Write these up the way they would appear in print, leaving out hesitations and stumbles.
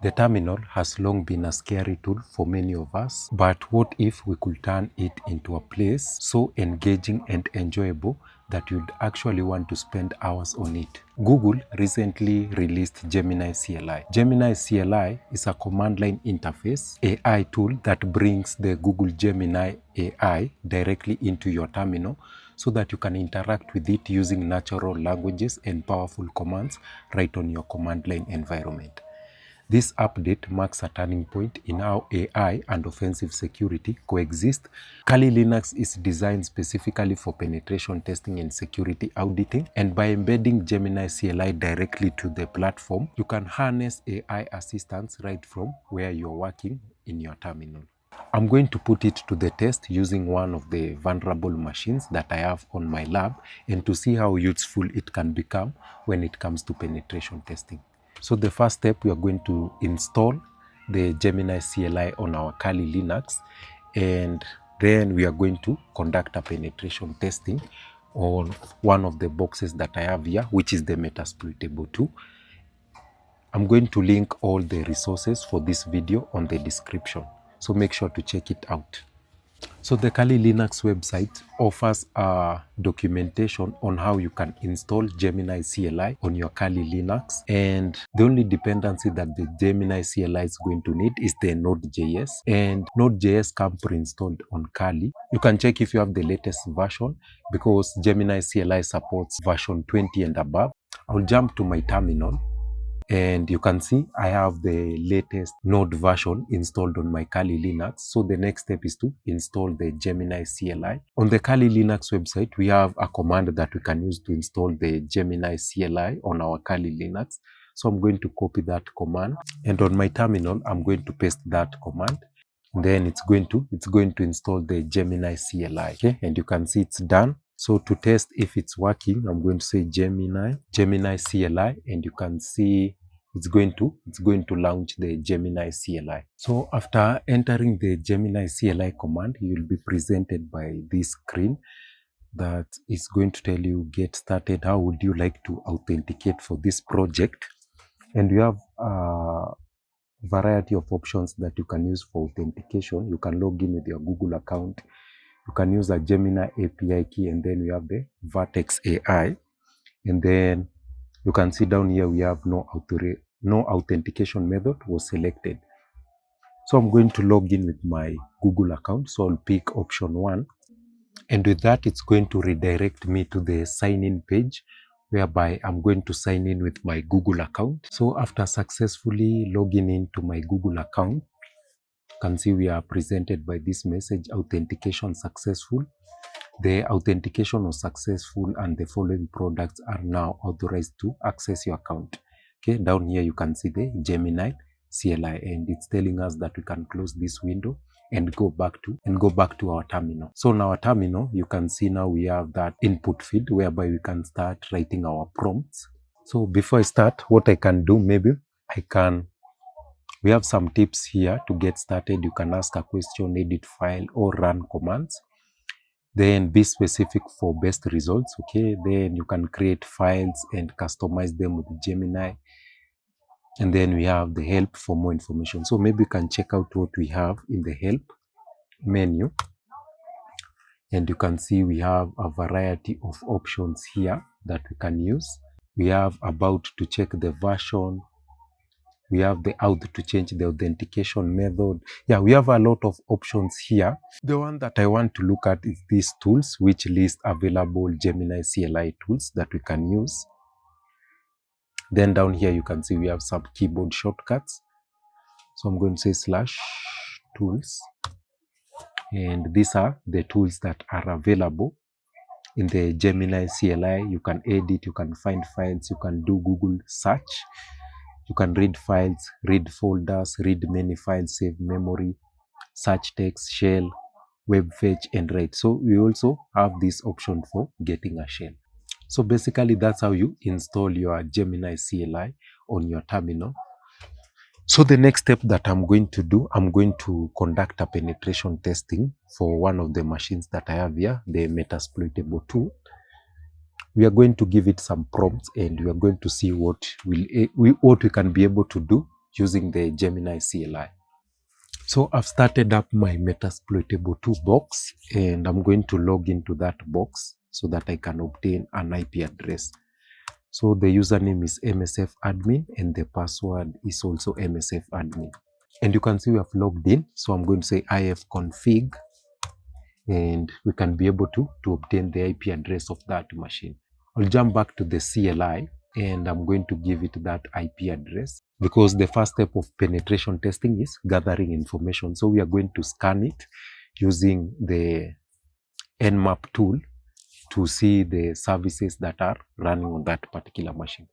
The terminal has long been a scary tool for many of us, but what if we could turn it into a place so engaging and enjoyable that you'd actually want to spend hours on it? Google recently released Gemini CLI. Gemini CLI is a command line interface AI tool that brings the Google Gemini AI directly into your terminal so that you can interact with it using natural languages and powerful commands right on your command line environment. This update marks a turning point in how AI and offensive security coexist. Kali Linux is designed specifically for penetration testing and security auditing, and by embedding Gemini CLI directly to the platform, you can harness AI assistance right from where you're working in your terminal. I'm going to put it to the test using one of the vulnerable machines that I have on my lab and to see how useful it can become when it comes to penetration testing. So the first step, we are going to install the Gemini CLI on our Kali Linux, and then we are going to conduct a penetration testing on one of the boxes that I have here, which is the Metasploitable 2. I'm going to link all the resources for this video on the description, so make sure to check it out. So the Kali Linux website offers a documentation on how you can install Gemini CLI on your Kali Linux, and the only dependency that the Gemini CLI is going to need is the Node.js, and Node.js comes pre-installed on Kali. You can check if you have the latest version because Gemini CLI supports version 20 and above. I'll jump to my terminal. And you can see I have the latest Node version installed on my Kali Linux. So the next step is to install the Gemini CLI. On the Kali Linux website, we have a command that we can use to install the Gemini CLI on our Kali Linux. So I'm going to copy that command, and on my terminal, I'm going to paste that command. And then it's going to install the Gemini CLI. Okay, and you can see it's done. So to test if it's working, I'm going to say Gemini CLI, and you can see it's going to launch the Gemini CLI. So after entering the Gemini CLI command, you'll be presented by this screen that is going to tell you get started. How would you like to authenticate for this project? And you have a variety of options that you can use for authentication. You can log in with your Google account. You can use a Gemini API key, and then we have the Vertex AI. And then you can see down here we have no authentication method was selected. So I'm going to log in with my Google account. So I'll pick option 1. And with that, it's going to redirect me to the sign in page, whereby I'm going to sign in with my Google account. So after successfully logging into my Google account, you can see we are presented by this message, authentication successful. The authentication was successful and the following products are now authorized to access your account. Okay, down here you can see the Gemini CLI, and it's telling us that we can close this window and go back to our terminal. So in our terminal, you can see now we have that input field whereby we can start writing our prompts. So before I start, what I can do, we have some tips here to get started. You can ask a question, edit file, or run commands. Then be specific for best results. Okay, then you can create files and customize them with Gemini. And then we have the help for more information. So maybe you can check out what we have in the help menu. And you can see we have a variety of options here that we can use. We have about to check the version. We have the how to change the authentication method. Yeah, we have a lot of options here. The one that I want to look at is these tools, which list available Gemini CLI tools that we can use. Then down here, you can see we have some keyboard shortcuts. So I'm going to say /tools. And these are the tools that are available in the Gemini CLI. You can edit, you can find files, you can do Google search. You can read files, read folders, read many files, save memory, search text, shell, web fetch, and write. So we also have this option for getting a shell. So basically that's how you install your Gemini CLI on your terminal. So the next step that I'm going to do, I'm going to conduct a penetration testing for one of the machines that I have here, the Metasploitable 2. We are going to give it some prompts, and we are going to see what we can be able to do using the Gemini CLI. So I've started up my Metasploitable 2 box, and I'm going to log into that box so that I can obtain an IP address. So the username is MSF admin and the password is also MSF admin. And you can see we have logged in. So I'm going to say ifconfig, and we can be able to obtain the IP address of that machine. I'll jump back to the CLI and I'm going to give it that IP address, because the first step of penetration testing is gathering information. So we are going to scan it using the Nmap tool to see the services that are running on that particular machine.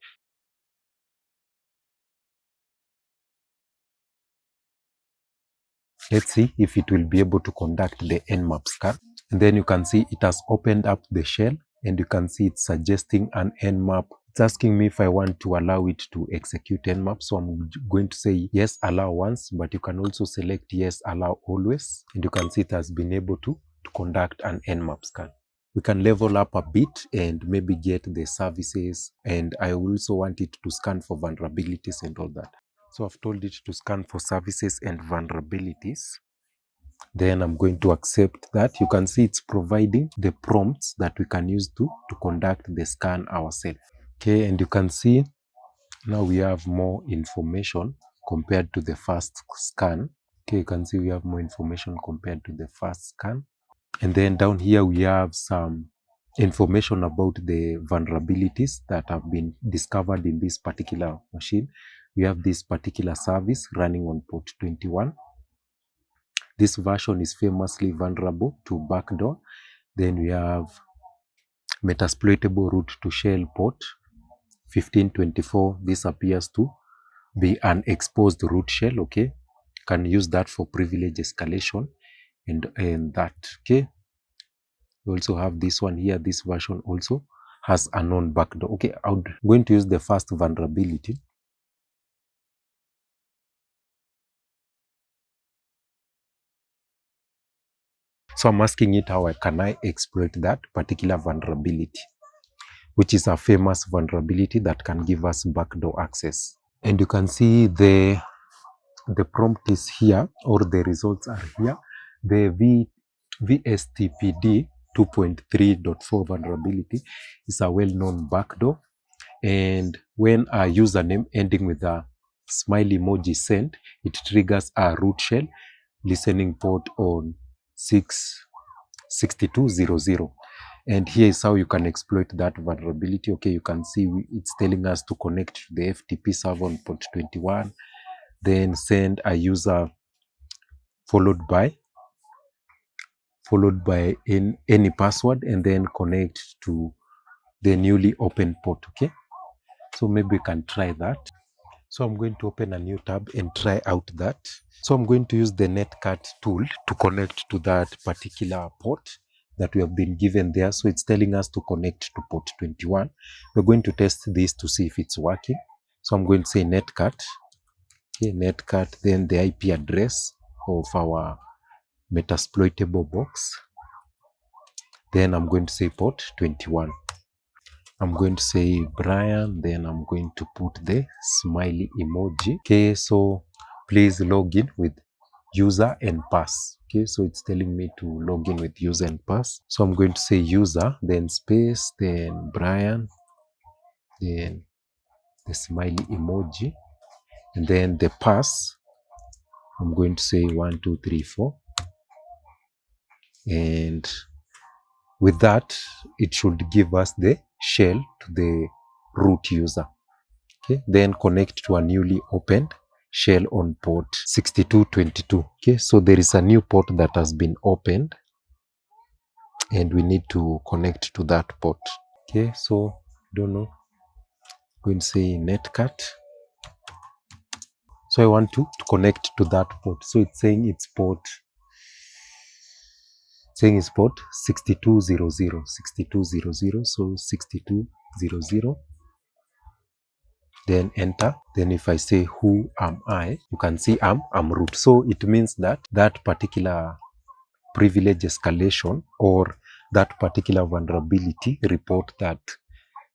Let's see if it will be able to conduct the Nmap scan. And then you can see it has opened up the shell, and you can see it's suggesting an Nmap. It's asking me if I want to allow it to execute Nmap. So I'm going to say yes, allow once, but you can also select yes, allow always. And you can see it has been able to conduct an Nmap scan. We can level up a bit and maybe get the services. And I also want it to scan for vulnerabilities and all that. So I've told it to scan for services and vulnerabilities. Then I'm going to accept that. You can see it's providing the prompts that we can use to conduct the scan ourselves. Okay, and you can see now we have more information compared to the first scan. Okay, you can see we have more information compared to the first scan. And then down here we have some information about the vulnerabilities that have been discovered in this particular machine. We have this particular service running on port 21. This version is famously vulnerable to backdoor. Then we have Metasploitable root to shell port 1524. This appears to be an exposed root shell. Okay, can use that for privilege escalation and that. Okay, we also have this one here. This version also has a known backdoor. Okay, I'm going to use the first vulnerability. So I'm asking it how can I exploit that particular vulnerability, which is a famous vulnerability that can give us backdoor access. And you can see the prompt is here, or the results are here. The VSTPD 2.3.4 vulnerability is a well-known backdoor. And when a username ending with a smiley emoji sent, it triggers a root shell listening port on 6200. And here is how you can exploit that vulnerability. Okay, you can see it's telling us to connect to the FTP server on port 21, then send a user followed by any password, and then connect to the newly opened port. Okay, so maybe we can try that. So I'm going to open a new tab and try out that. So I'm going to use the netcat tool to connect to that particular port that we have been given there. So it's telling us to connect to port 21. We're going to test this to see if it's working. So I'm going to say netcat. Okay, netcat, then the IP address of our Metasploitable box. Then I'm going to say port 21. I'm going to say Brian, then I'm going to put the smiley emoji. Okay, so please log in with user and pass. Okay, so it's telling me to log in with user and pass. So I'm going to say user, then space, then Brian, then the smiley emoji, and then the pass. I'm going to say 1, 2, 3, 4. And with that, it should give us the shell to the root user. Okay, then connect to a newly opened shell on port 6222. Okay, so there is a new port that has been opened and we need to connect to that port. Okay, so don't know, I'm going to say netcat. So I want to connect to that port. So it's saying it's port 6200. So 6200. Then enter. Then if I say who am I, you can see I'm root. So it means that that particular privilege escalation or that particular vulnerability report that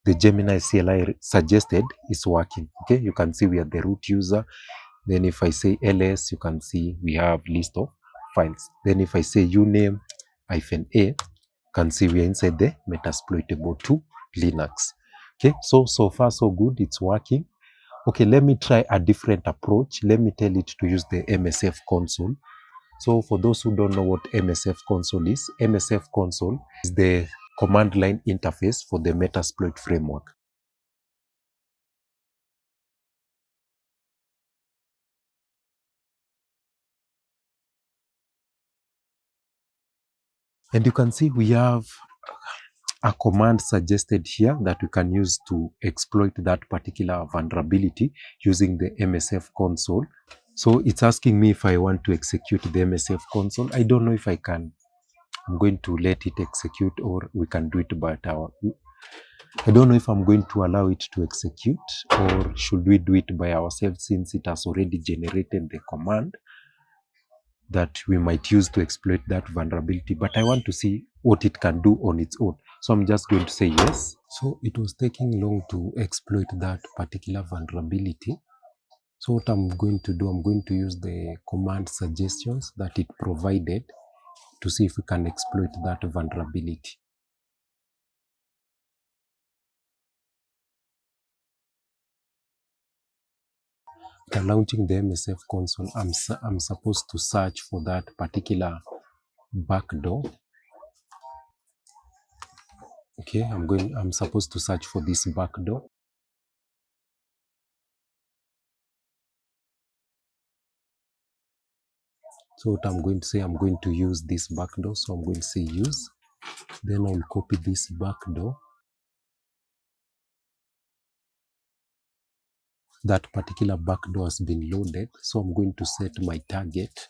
the Gemini CLI suggested is working. Okay, you can see we are the root user. Then if I say ls, you can see we have list of files. Then if I say uname -a, you can see we are inside the Metasploitable 2 Linux. Okay, so far so good, it's working. Okay, let me try a different approach. Let me tell it to use the MSF console. So for those who don't know what MSF console is, MSF console is the command line interface for the Metasploit framework. And you can see we have a command suggested here that we can use to exploit that particular vulnerability using the MSF console. So it's asking me if I want to execute the MSF console. I don't know if I can. I'm going to let it execute, or we can do it by I don't know if I'm going to allow it to execute, or should we do it by ourselves since it has already generated the command that we might use to exploit that vulnerability. But I want to see what it can do on its own. So I'm just going to say yes. So it was taking long to exploit that particular vulnerability. So what I'm going to do, I'm going to use the command suggestions that it provided to see if we can exploit that vulnerability. After launching the MSF console, I'm supposed to search for that particular backdoor. Okay, I'm supposed to search for this backdoor. So what I'm going to say, I'm going to use this backdoor. So I'm going to say use. Then I'll copy this backdoor. That particular backdoor has been loaded. So I'm going to set my target.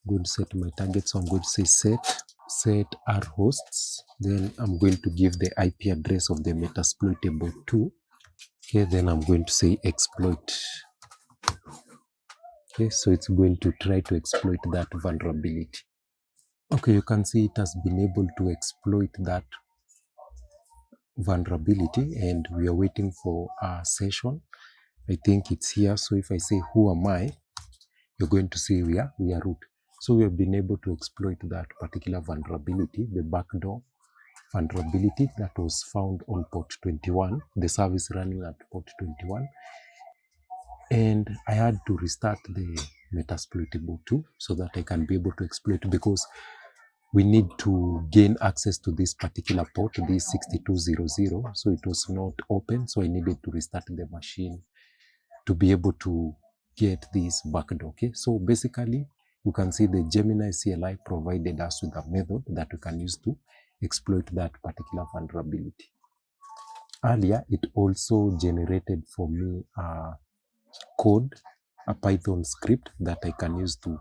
I'm going to set my target. So I'm going to say set R hosts. Then I'm going to give the IP address of the Metasploitable 2. Okay, then I'm going to say exploit. Okay, so it's going to try to exploit that vulnerability. Okay, you can see it has been able to exploit that vulnerability, and we are waiting for a session. I think it's here. So if I say who am I, you're going to see we are root. So we have been able to exploit that particular vulnerability, the backdoor vulnerability that was found on port 21, the service running at port 21. And I had to restart the Metasploitable 2 so that I can be able to exploit, because we need to gain access to this particular port, this 6200. So it was not open. So I needed to restart the machine to be able to get this backdoor. Okay, so basically you can see the Gemini CLI provided us with a method that we can use to exploit that particular vulnerability. Earlier, it also generated for me a code, a Python script that I can use to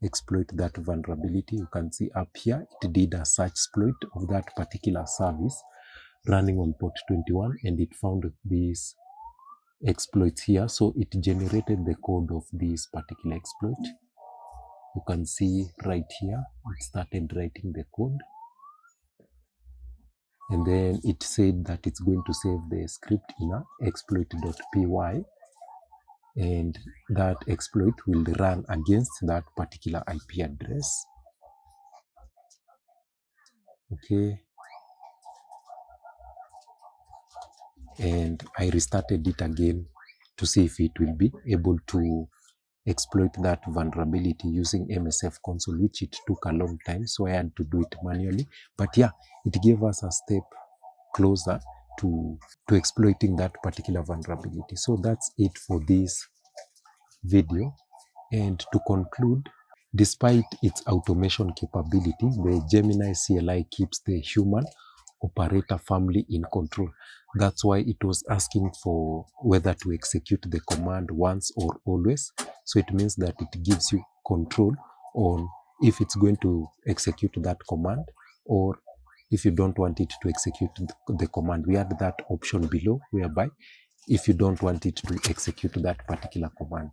exploit that vulnerability. You can see up here, it did a search exploit of that particular service running on port 21, and it found this exploit here. So it generated the code of this particular exploit. You can see right here, it started writing the code. And then it said that it's going to save the script in a exploit.py. And that exploit will run against that particular IP address. Okay. And I restarted it again to see if it will be able to exploit that vulnerability using MSF console, which it took a long time. So I had to do it manually. But yeah, it gave us a step closer to exploiting that particular vulnerability. So that's it for this video. And to conclude, despite its automation capability, the Gemini CLI keeps the human operator firmly in control. That's why it was asking for whether to execute the command once or always. So it means that it gives you control on if it's going to execute that command, or if you don't want it to execute the command. We had that option below, whereby if you don't want it to execute that particular command,